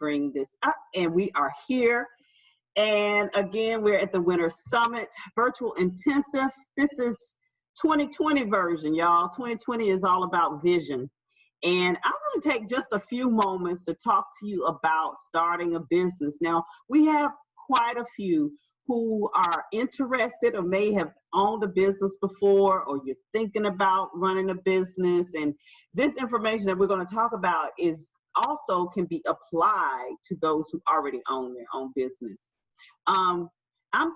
bring this up, and we are here. And again, we're at the Winter Summit Virtual Intensive. This is 2020 version, y'all. 2020 is all about vision. And I'm going to take just a few moments to talk to you about starting a business. Now, we have quite a few who are interested or may have owned a business before, or you're thinking about running a business. And this information that we're going to talk about is also can be applied to those who already own their own business. I'm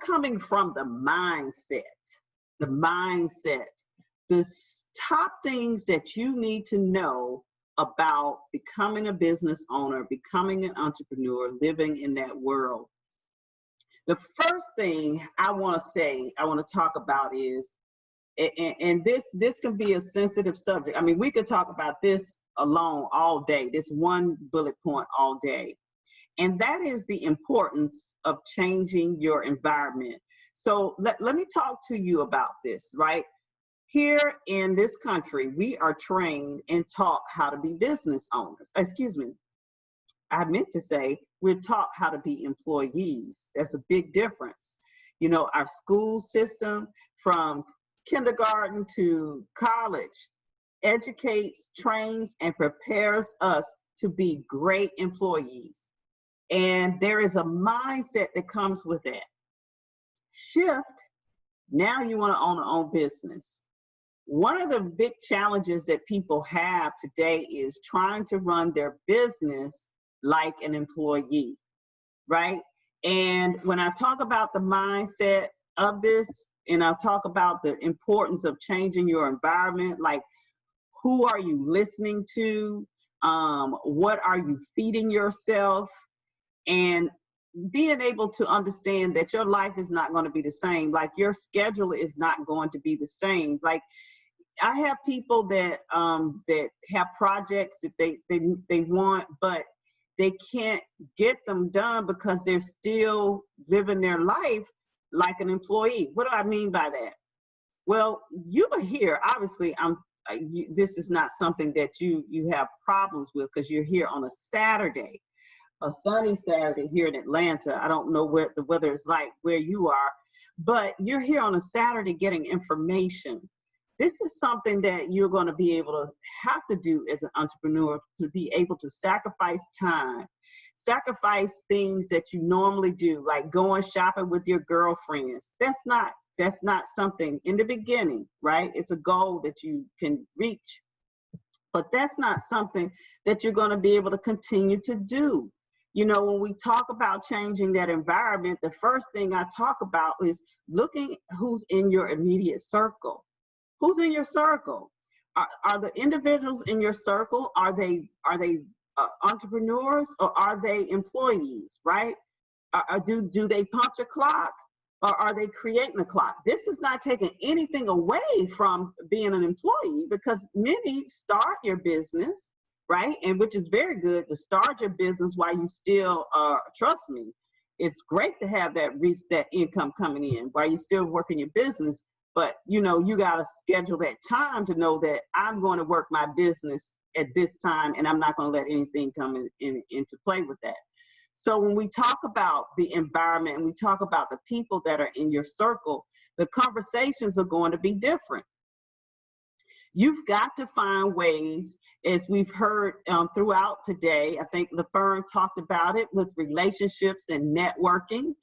coming from the mindset, the top things that you need to know about becoming a business owner, becoming an entrepreneur, living in that world. The first thing I want to talk about is, and this can be a sensitive subject. I mean, we could talk about this alone all day, this one bullet point all day. And that is the importance of changing your environment. So let me talk to you about this, right? Here in this country, we are trained and taught how to be business owners. Excuse me. I meant to say we're taught how to be employees. There's a big difference. You know, our school system from kindergarten to college educates, trains, and prepares us to be great employees. And there is a mindset that comes with that. Shift, now you want to own your own business. One of the big challenges that people have today is trying to run their business like an employee, right? And when I talk about the mindset of this, and I'll talk about the importance of changing your environment, like who are you listening to? What are you feeding yourself? And being able to understand that your life is not going to be the same, like your schedule is not going to be the same. Like I have people that have projects that they want, but they can't get them done because they're still living their life like an employee. What do I mean by that? Well, you are here. Obviously, this is not something that you have problems with because you're here on a Saturday. A sunny Saturday here in Atlanta. I don't know what the weather is like where you are, but you're here on a Saturday getting information. This is something that you're going to be able to have to do as an entrepreneur, to be able to sacrifice time, sacrifice things that you normally do, like going shopping with your girlfriends. That's not something in the beginning, right? It's a goal that you can reach, but that's not something that you're going to be able to continue to do. You know, when we talk about changing that environment, the first thing I talk about is looking who's in your immediate circle. Who's in your circle? Are the individuals in your circle, are they entrepreneurs or are they employees, right? Do they punch a clock or are they creating a clock? This is not taking anything away from being an employee, because many start your business, right? And which is very good to start your business while you still, trust me, it's great to have that income coming in while you're still working your business. But you know, you got to schedule that time to know that I'm going to work my business at this time and I'm not going to let anything come into play with that. So when we talk about the environment and we talk about the people that are in your circle, the conversations are going to be different. You've got to find ways, as we've heard throughout today. I think LaFern talked about it with relationships and networking.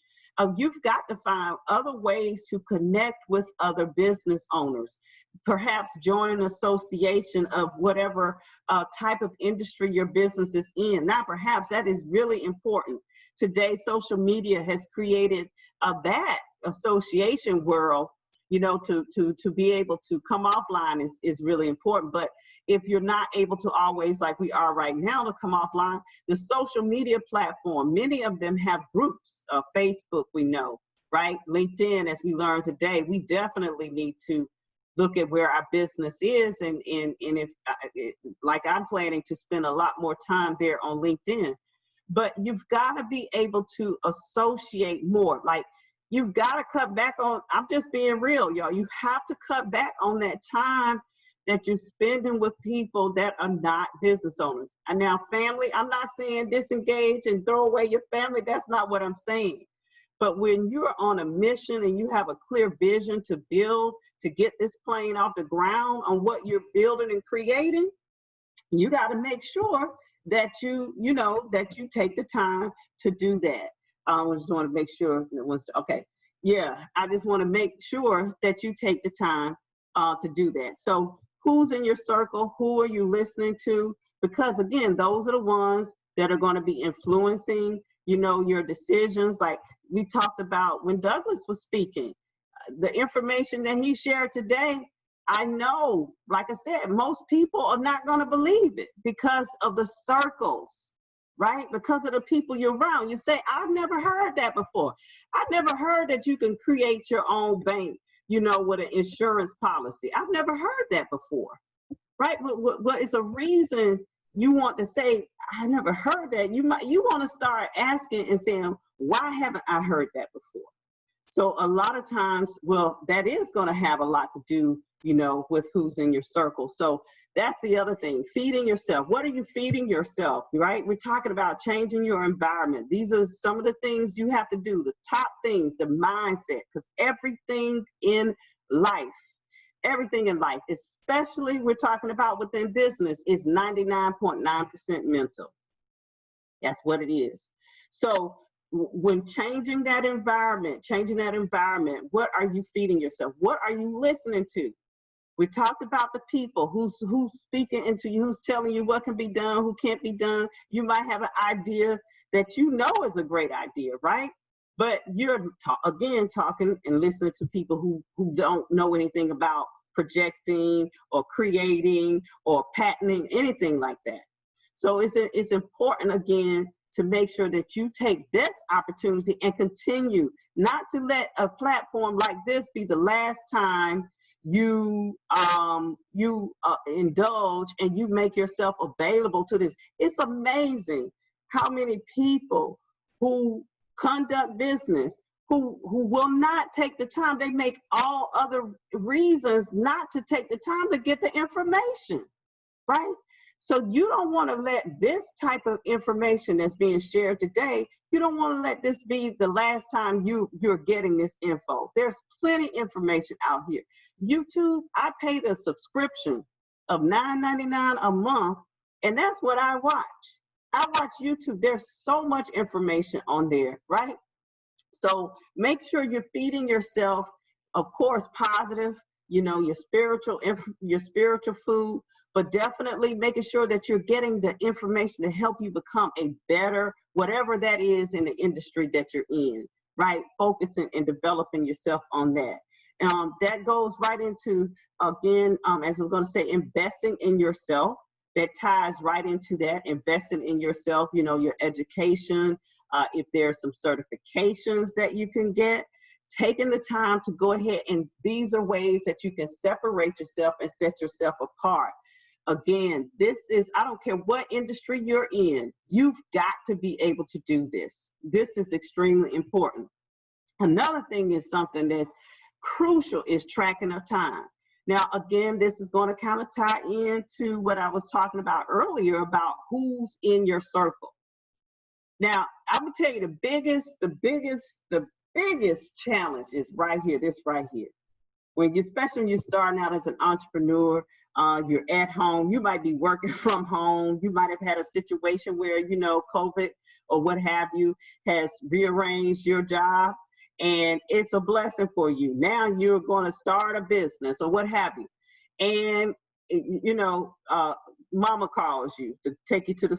You've got to find other ways to connect with other business owners, perhaps join an association of whatever type of industry your business is in. Now, perhaps that is really important. Today, social media has created that association world. You know, to be able to come offline is really important. But if you're not able to always, like we are right now, to come offline, the social media platform, many of them have groups. Facebook, we know, right? LinkedIn, as we learned today, we definitely need to look at where our business is. And if, like I'm planning to spend a lot more time there on LinkedIn. But you've got to be able to associate more. Like, you've got to cut back on, I'm just being real, y'all. You have to cut back on that time that you're spending with people that are not business owners. And now family, I'm not saying disengage and throw away your family. That's not what I'm saying. But when you're on a mission and you have a clear vision to build, to get this plane off the ground on what you're building and creating, you got to make sure that that you take the time to do that. I just want to make sure it was okay. Yeah, I just want to make sure that you take the time to do that. So who's in your circle? Who are you listening to? Because again, those are the ones that are going to be influencing, your decisions. Like we talked about when Douglas was speaking, the information that he shared today, I know, like I said, most people are not going to believe it because of the circles, right? Because of the people you're around. You say, I've never heard that before. I've never heard that you can create your own bank, with an insurance policy. I've never heard that before, right? But it's a reason you want to say, I never heard that. You want to start asking and saying, why haven't I heard that before? So a lot of times, well, that is going to have a lot to do, with who's in your circle. So that's the other thing, feeding yourself. What are you feeding yourself, right? We're talking about changing your environment. These are some of the things you have to do, the top things, the mindset, because everything in life, especially we're talking about within business, is 99.9% mental. That's what it is. So when changing that environment, what are you feeding yourself? What are you listening to? We talked about the people who's speaking into you, who's telling you what can be done, who can't be done. You might have an idea that is a great idea, right? But you're talking and listening to people who don't know anything about projecting or creating or patenting, anything like that. So it's important, again, to make sure that you take this opportunity and continue, not to let a platform like this be the last time you indulge and you make yourself available to this. It's amazing how many people who conduct business who will not take the time. They make all other reasons not to take the time to get the information, right? So you don't want to let this type of information that's being shared today, you don't want to let this be the last time you're getting this info. There's plenty of information out here. YouTube, I pay the subscription of $9.99 a month, and that's what I watch. I watch YouTube. There's so much information on there, right? So make sure you're feeding yourself, of course, positive, your spiritual food, but definitely making sure that you're getting the information to help you become a better, whatever that is in the industry that you're in, right? Focusing and developing yourself on that. That goes right into, again, as I'm going to say, investing in yourself. That ties right into that, investing in yourself, your education, if there's some certifications that you can get, taking the time to go ahead, and these are ways that you can separate yourself and set yourself apart. Again, I don't care what industry you're in, you've got to be able to do this. This is extremely important. Another thing is something that's crucial is tracking of time. Now, again, this is going to kind of tie into what I was talking about earlier about who's in your circle. Now, I'm gonna tell you the biggest challenge is right here, this right here. Especially when you're starting out as an entrepreneur, you're at home, you might be working from home, you might have had a situation where, COVID or what have you has rearranged your job, and it's a blessing for you. Now you're going to start a business or what have you. And, mama calls you to take her to the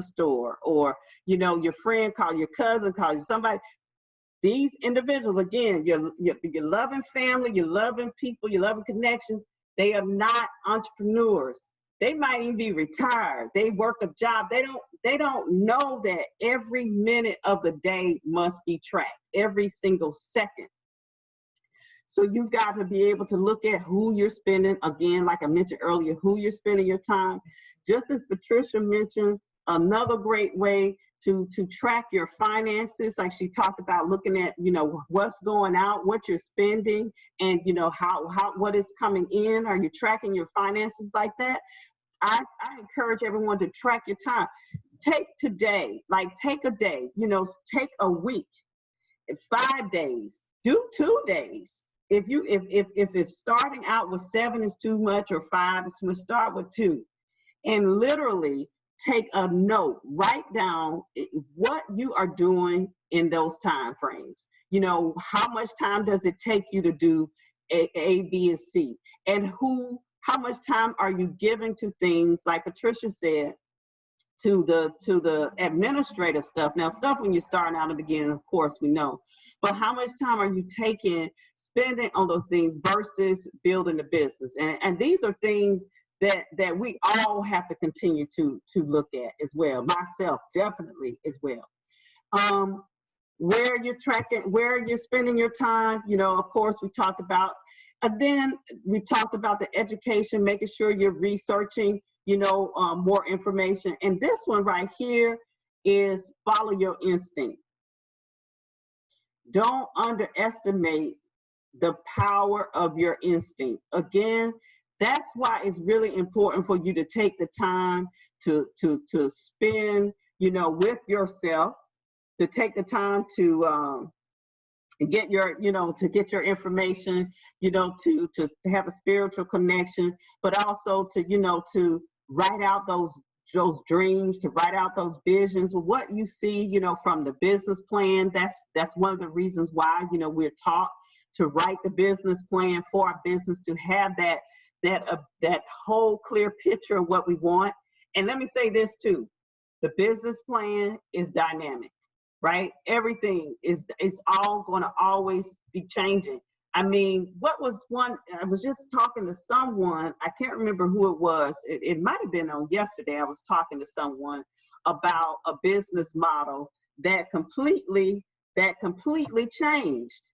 store, or, your friend calls, your cousin calls you, somebody. These individuals, again, you're loving family, you're loving people, you're loving connections. They are not entrepreneurs. They might even be retired. They work a job. They don't know that every minute of the day must be tracked, every single second. So you've got to be able to look at who you're spending, again, like I mentioned earlier, who you're spending your time. Just as Patricia mentioned, another great way to track your finances, like she talked about, looking at, you know, what's going out, what you're spending, and, you know, what is coming in. Are you tracking your finances like that? I encourage everyone to track your time. Take today, like take a day, you know, take a week, 5 days, do 2 days. If it's starting out with 7 is too much or 5 is too much, start with 2. And literally take a note, write down what you are doing in those time frames. You know, how much time does it take you to do A, B, and C? And how much time are you giving to things, like Patricia said, to the administrative stuff? Now, stuff when you're starting out in the beginning, of course, we know, but how much time are you spending on those things versus building the business? And these are things that we all have to continue to look at as well. Myself, definitely as well. Where you're tracking, where you're spending your time, you know, of course, we talked about. And then we talked about the education, making sure you're researching, you know, more information. And this one right here is follow your instinct. Don't underestimate the power of your instinct. Again, that's why it's really important for you to take the time to spend, you know, with yourself, to take the time to get your, you know, to get your information, you know, to have a spiritual connection, but also to, you know, to write out those dreams, to write out those visions, what you see, you know, from the business plan. That's one of the reasons why, you know, we're taught to write the business plan for our business, to have that whole clear picture of what we want. And let me say this too, the business plan is dynamic, right? Everything is all going to always be changing. I mean, what was one, I was just talking to someone, I can't remember who it was. It might have been on yesterday. I was talking to someone about a business model that completely changed.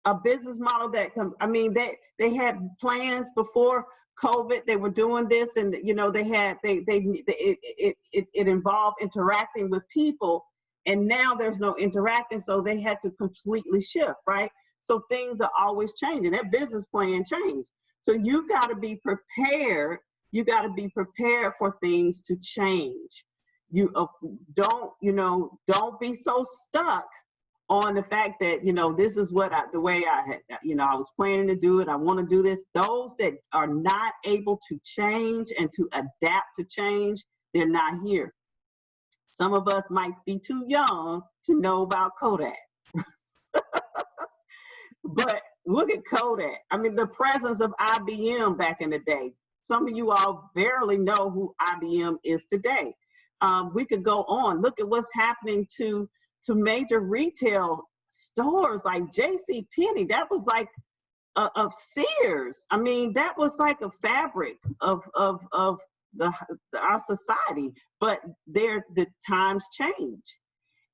A business model that, I mean, they had plans before COVID. They were doing this, and you know, it involved interacting with people, and now there's no interacting, so they had to completely shift, right? So things are always changing. That business plan changed. So you've got to be prepared. You got to be prepared for things to change. You don't be so stuck on the fact that, you know, this is what the way I had, you know, I was planning to do it. I want to do this. Those that are not able to change and to adapt to change, they're not here. Some of us might be too young to know about Kodak. But look at Kodak. I mean, the presence of IBM back in the day. Some of you all barely know who IBM is today. We could go on. Look at what's happening to major retail stores like JCPenney. That was like of Sears. I mean, that was like a fabric of our society. But the times change,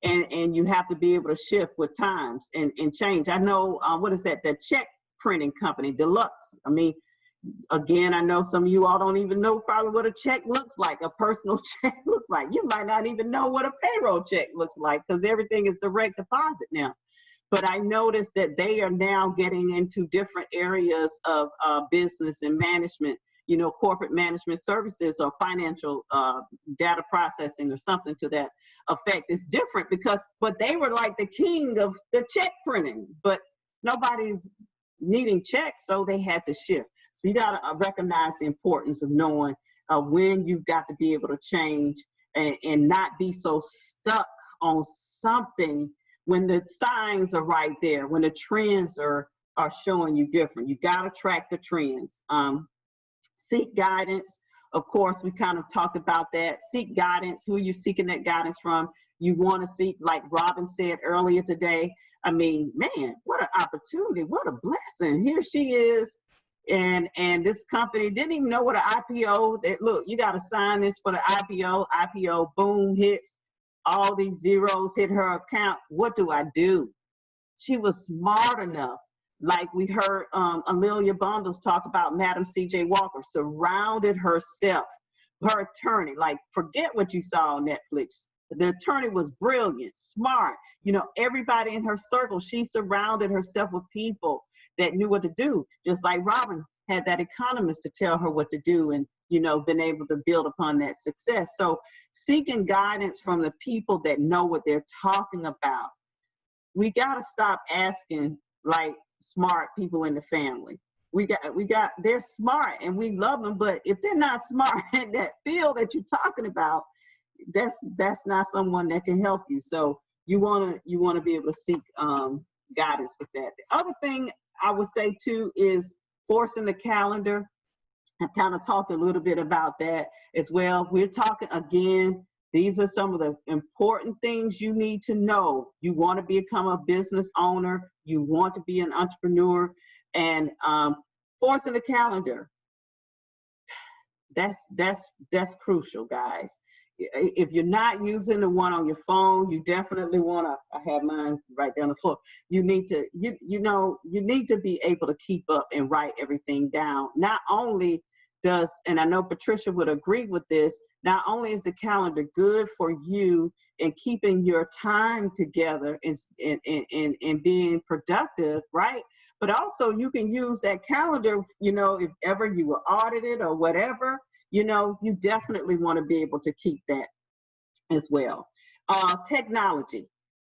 and you have to be able to shift with times and change. I know what is that? The check printing company, Deluxe. I mean, again, I know some of you all don't even know probably what a check looks like, a personal check looks like. You might not even know what a payroll check looks like, because everything is direct deposit now. But I noticed that they are now getting into different areas of business and management, you know, corporate management services or financial data processing or something to that effect. It's different but they were like the king of the check printing, but nobody's needing checks, so they had to shift. So you got to recognize the importance of knowing when you've got to be able to change and not be so stuck on something when the signs are right there, when the trends are showing you different. You got to track the trends. Seek guidance. Of course, we kind of talked about that. Seek guidance. Who are you seeking that guidance from? You want to seek, like Robin said earlier today. I mean, man, what an opportunity. What a blessing. Here she is. And this company didn't even know what an IPO, look, you got to sign this for the IPO, boom, hits, all these zeros hit her account. What do I do? She was smart enough. Like we heard Amelia Bundles talk about Madam C.J. Walker, surrounded herself, her attorney, like forget what you saw on Netflix. The attorney was brilliant, smart. You know, everybody in her circle, she surrounded herself with people that knew what to do. Just like Robin had that economist to tell her what to do, and, you know, been able to build upon that success. So seeking guidance from the people that know what they're talking about. We got to stop asking like smart people in the family. They're smart and we love them, but if they're not smart in that field that you're talking about, that's not someone that can help you. So you want to be able to seek guidance with that. The other thing I would say too is forcing the calendar. I kind of talked a little bit about that as well. We're talking again, these are some of the important things you need to know. You want to become a business owner, you want to be an entrepreneur, and forcing the calendar. That's crucial, guys. If you're not using the one on your phone, you definitely want to. I have mine right down the floor. You need to, you need to be able to keep up and write everything down. Not only does, and I know Patricia would agree with this, not only is the calendar good for you in keeping your time together and being productive, right? But also you can use that calendar, you know, if ever you were audited or whatever, you know, you definitely want to be able to keep that as well. Technology.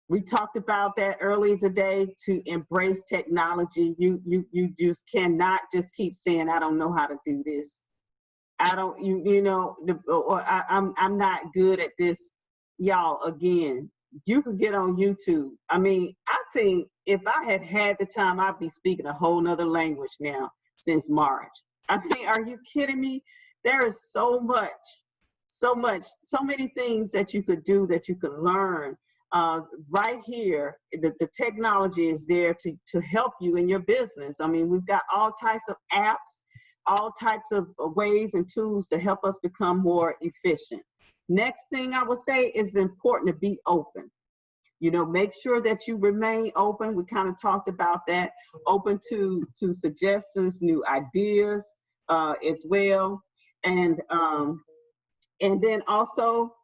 We talked about that earlier today, to embrace technology. You just cannot just keep saying, I don't know how to do this. I don't, or I'm not good at this. Y'all, again, you could get on YouTube. I mean, I think if I had had the time, I'd be speaking a whole nother language now since March. I mean, are you kidding me? There is so many things that you could do, that you can learn right here. The technology is there to help you in your business. I mean, we've got all types of apps, all types of ways and tools to help us become more efficient. Next thing I would say is important to be open. You know, make sure that you remain open. We kind of talked about that. Open to suggestions, new ideas as well. And then also,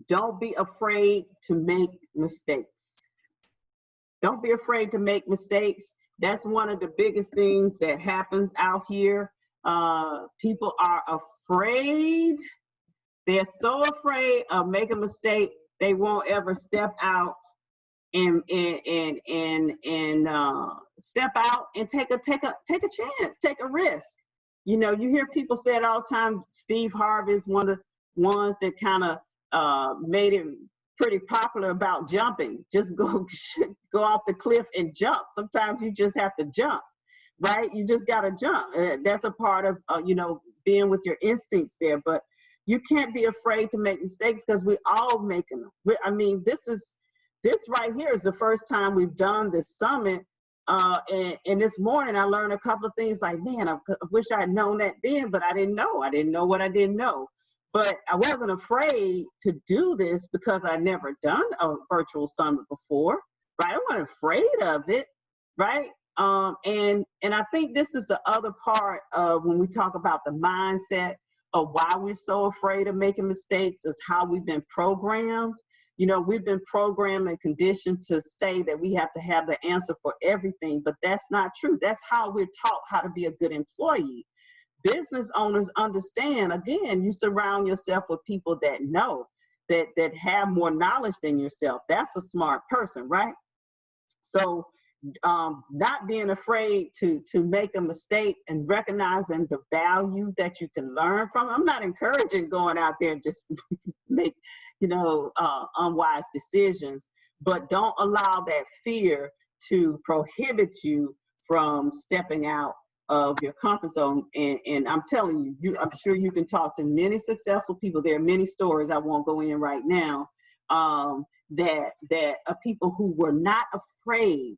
don't be afraid to make mistakes. Don't be afraid to make mistakes. That's one of the biggest things that happens out here. People are afraid. They're so afraid of making a mistake, they won't ever step out and step out and take a chance, take a risk. You know, you hear people say it all the time. Steve Harvey is one of the ones that kind of made it pretty popular about jumping. Just go off the cliff and jump. Sometimes you just have to jump, right? You just got to jump. That's a part of, being with your instincts there. But you can't be afraid to make mistakes, because we all making them. I mean, this right here is the first time we've done this summit. And this morning I learned a couple of things like, man, I wish I had known that then, but I didn't know. I didn't know what I didn't know. But I wasn't afraid to do this because I never done a virtual summit before, right? I wasn't afraid of it, right? And I think this is the other part of when we talk about the mindset of why we're so afraid of making mistakes, is how we've been programmed. You know, we've been programmed and conditioned to say that we have to have the answer for everything, but that's not true. That's how we're taught how to be a good employee. Business owners understand, again, you surround yourself with people that know, that have more knowledge than yourself. That's a smart person, right? So not being afraid to make a mistake and recognizing the value that you can learn from. I'm not encouraging going out there and just make, unwise decisions, but don't allow that fear to prohibit you from stepping out of your comfort zone. And I'm telling you, I'm sure you can talk to many successful people. There are many stories, I won't go in right now, that are people who were not afraid,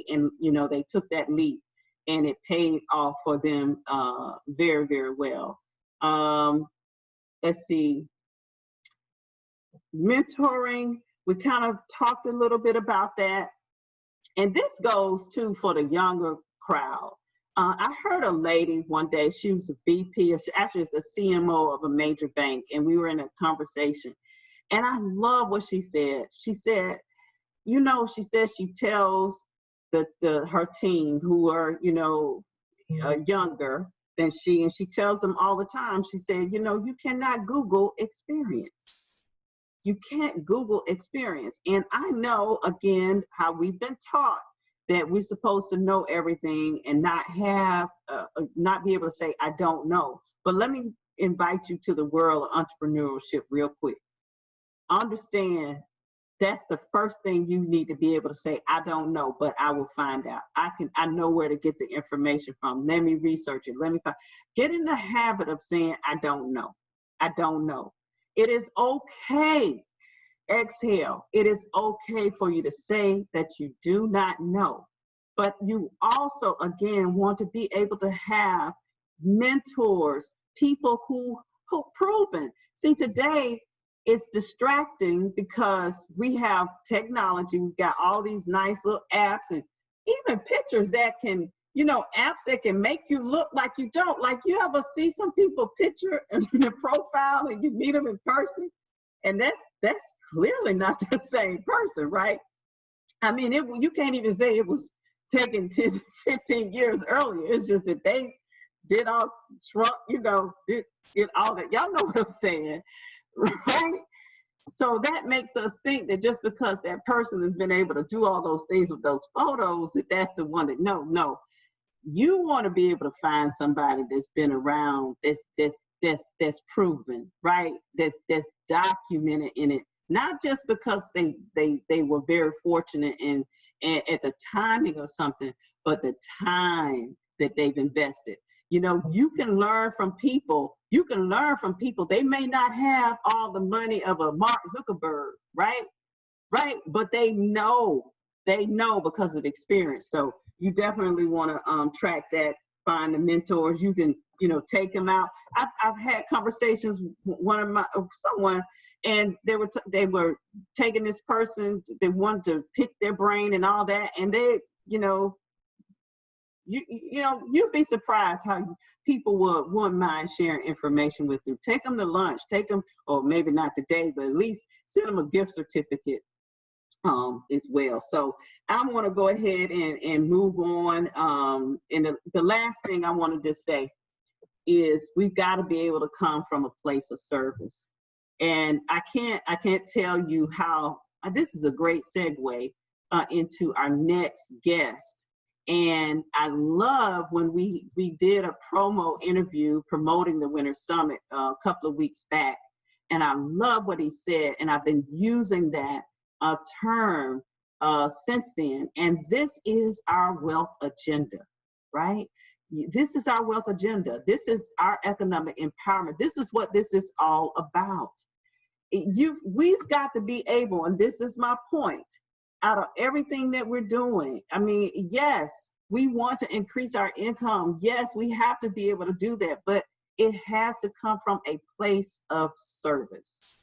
and they took that leap, and it paid off for them very, very well. Let's see, mentoring, we kind of talked a little bit about that, and this goes too for the younger crowd. I heard a lady one day, she was a VP, actually it's a CMO of a major bank, and we were in a conversation, And I love what she said. She said, she says she tells her team who are, younger than she, and she tells them all the time, she said, you cannot Google experience. You can't Google experience. And I know, again, how we've been taught that we're supposed to know everything and not be able to say, I don't know. But let me invite you to the world of entrepreneurship real quick. Understand that's the first thing you need to be able to say, I don't know, but I will find out. I know where to get the information from. Let me research it. Get in the habit of saying, I don't know. I don't know. It is okay. Exhale. It is okay for you to say that you do not know. But you also, again, want to be able to have mentors, people who proven. See, today, it's distracting because we have technology. We've got all these nice little apps and even pictures that can, apps that can make you look like you don't. Like, you ever see some people picture in their profile and you meet them in person? And that's clearly not the same person, right? I mean, you can't even say it was taken 10, 15 years earlier. It's just that they did all shrunk, did all that. Y'all know what I'm saying. Right? So that makes us think that just because that person has been able to do all those things with those photos, that's the one that no. You want to be able to find somebody that's been around, that's proven, right? That's documented in it. Not just because they were very fortunate in at the timing of something, but the time that they've invested. You can learn from people. They may not have all the money of a Mark Zuckerberg, right? Right. But they know because of experience. So you definitely want to track that, find the mentors. You can, take them out. I've had conversations with someone, and they were taking this person. They wanted to pick their brain and all that. And they, you'd be surprised how people wouldn't mind sharing information with you. Take them to lunch, or maybe not today, but at least send them a gift certificate as well. So I want to go ahead and move on. And the last thing I wanted to say is we've got to be able to come from a place of service. And I can't tell you how, this is a great segue into our next guest. And I love when we did a promo interview promoting the Winter Summit a couple of weeks back. And I love what he said. And I've been using that term since then. And this is our wealth agenda, right? This is our wealth agenda. This is our economic empowerment. This is what this is all about. We've got to be able, and this is my point, out of everything that we're doing, I mean, yes, we want to increase our income. Yes, we have to be able to do that, but it has to come from a place of service.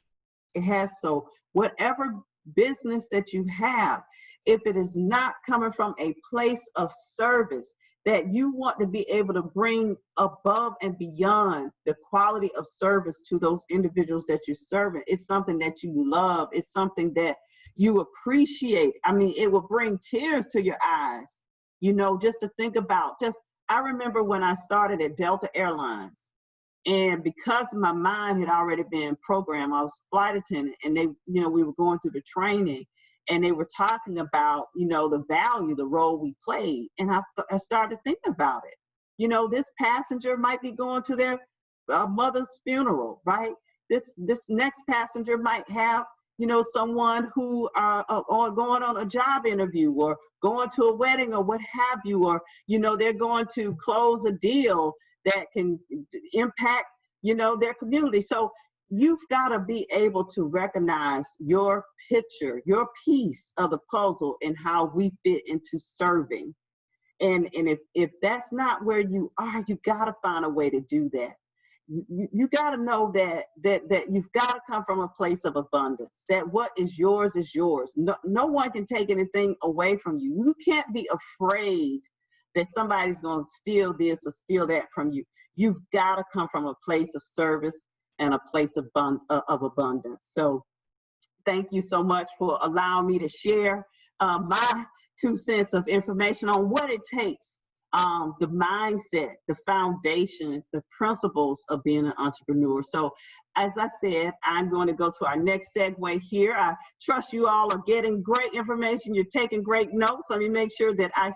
It has. So whatever business that you have, if it is not coming from a place of service, that you want to be able to bring above and beyond the quality of service to those individuals that you're serving, it's something that you love. It's something that you appreciate. I mean, it will bring tears to your eyes, just to think about. I remember when I started at Delta Airlines, and because my mind had already been programmed, I was a flight attendant, and we were going through the training, and they were talking about, the value, the role we played. And I started thinking about it. This passenger might be going to their mother's funeral, right? This next passenger might have, someone who are going on a job interview or going to a wedding or what have you, or, they're going to close a deal that can impact, their community. So you've got to be able to recognize your picture, your piece of the puzzle, and how we fit into serving. And if that's not where you are, you got to find a way to do that. You got to know that you've got to come from a place of abundance, that what is yours is yours. No one can take anything away from you. You can't be afraid that somebody's going to steal this or steal that from you. You've got to come from a place of service and a place of abundance. So thank you so much for allowing me to share my 2 cents of information on what it takes, the mindset, the foundation, the principles of being an entrepreneur. So as I said, I'm going to go to our next segue here. I trust you all are getting great information. You're taking great notes. Let me make sure that I